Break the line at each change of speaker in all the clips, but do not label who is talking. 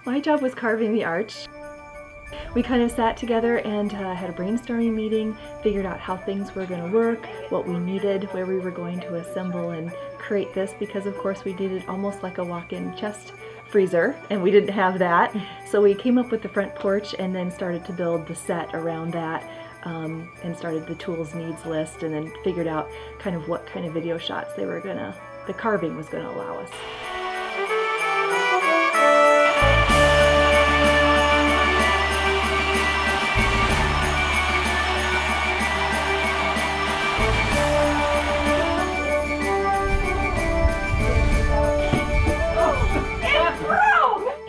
My job was carving the arch. We kind of sat together and had a brainstorming meeting, figured out how things were going to work, what we needed, where we were going to assemble and create this, because of course we needed almost like a walk-in chest freezer, and we didn't have that. So we came up with the front porch and then started to build the set around that, and started the tools needs list, and then figured out kind of what kind of video shots the carving was gonna allow us.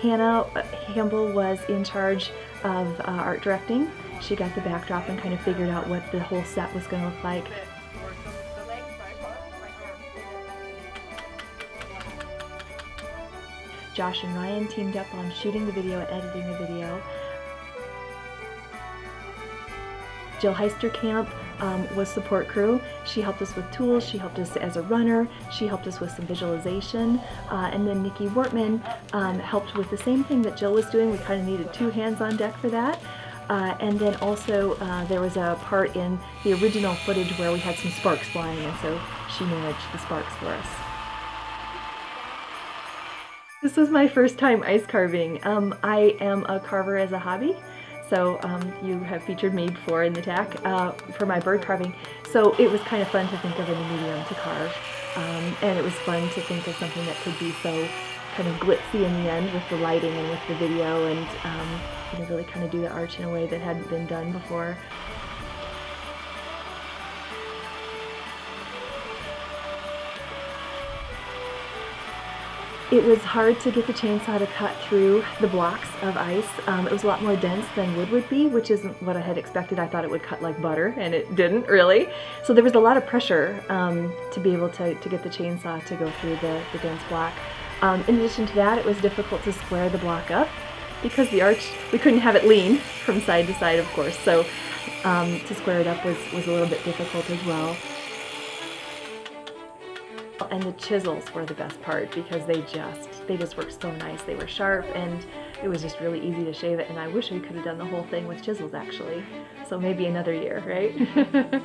Hannah Campbell was in charge of art directing. She got the backdrop and kind of figured out what the whole set was going to look like. Josh and Ryan teamed up on shooting the video and editing the video. Jill Heisterkamp was support crew. She helped us with tools, she helped us as a runner, she helped us with some visualization, and then Nikki Wortman helped with the same thing that Jill was doing. We kind of needed two hands on deck for that. And then also there was a part in the original footage where we had some sparks flying, and so she managed the sparks for us. This was my first time ice carving. I am a carver as a hobby. So you have featured me before in the TAC for my bird carving. So it was kind of fun to think of a new medium to carve. And it was fun to think of something that could be so kind of glitzy in the end with the lighting and with the video, and you know, really kind of do the arch in a way that hadn't been done before. It was hard to get the chainsaw to cut through the blocks of ice. It was a lot more dense than wood would be, which isn't what I had expected. I thought it would cut like butter, and it didn't really. So there was a lot of pressure to be able to get the chainsaw to go through the dense block. In addition to that, it was difficult to square the block up because the arch, we couldn't have it lean from side to side, of course. So to square it up was a little bit difficult as well. And the chisels were the best part because they just worked so nice. They were sharp, and it was just really easy to shave it, and I wish we could have done the whole thing with chisels actually. So maybe another year, right?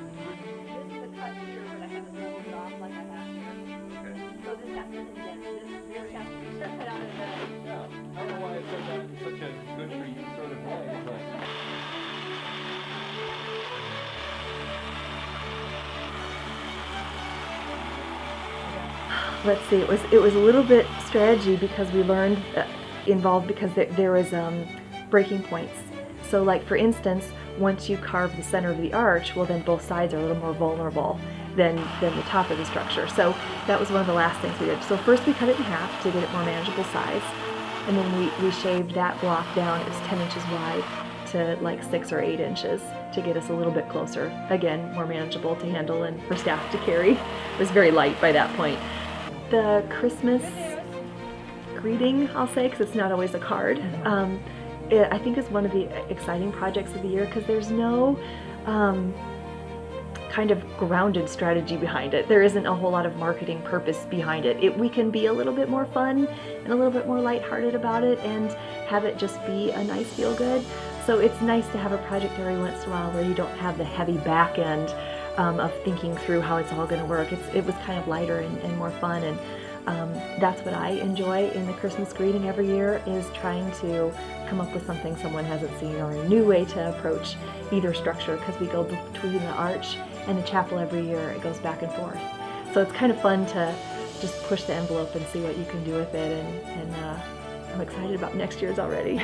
Let's see, it was a little bit strategy because we learned involved because there was breaking points. So like for instance, once you carve the center of the arch, well then both sides are a little more vulnerable than the top of the structure. So that was one of the last things we did. So first we cut it in half to get it more manageable size, and then we shaved that block down. It was 10 inches wide to like 6 or 8 inches to get us a little bit closer. Again, more manageable to handle and for staff to carry. It was very light by that point. The Christmas greeting, I'll say, because it's not always a card, I think is one of the exciting projects of the year because there's no kind of grounded strategy behind it. There isn't a whole lot of marketing purpose behind it. We can be a little bit more fun and a little bit more lighthearted about it and have it just be a nice feel-good. So it's nice to have a project every once in a while where you don't have the heavy back end of thinking through how it's all going to work. It was kind of lighter and more fun, and that's what I enjoy in the Christmas greeting every year, is trying to come up with something someone hasn't seen or a new way to approach either structure, because we go between the arch and the chapel every year. It goes back and forth. So it's kind of fun to just push the envelope and see what you can do with it, and I'm excited about next year's already.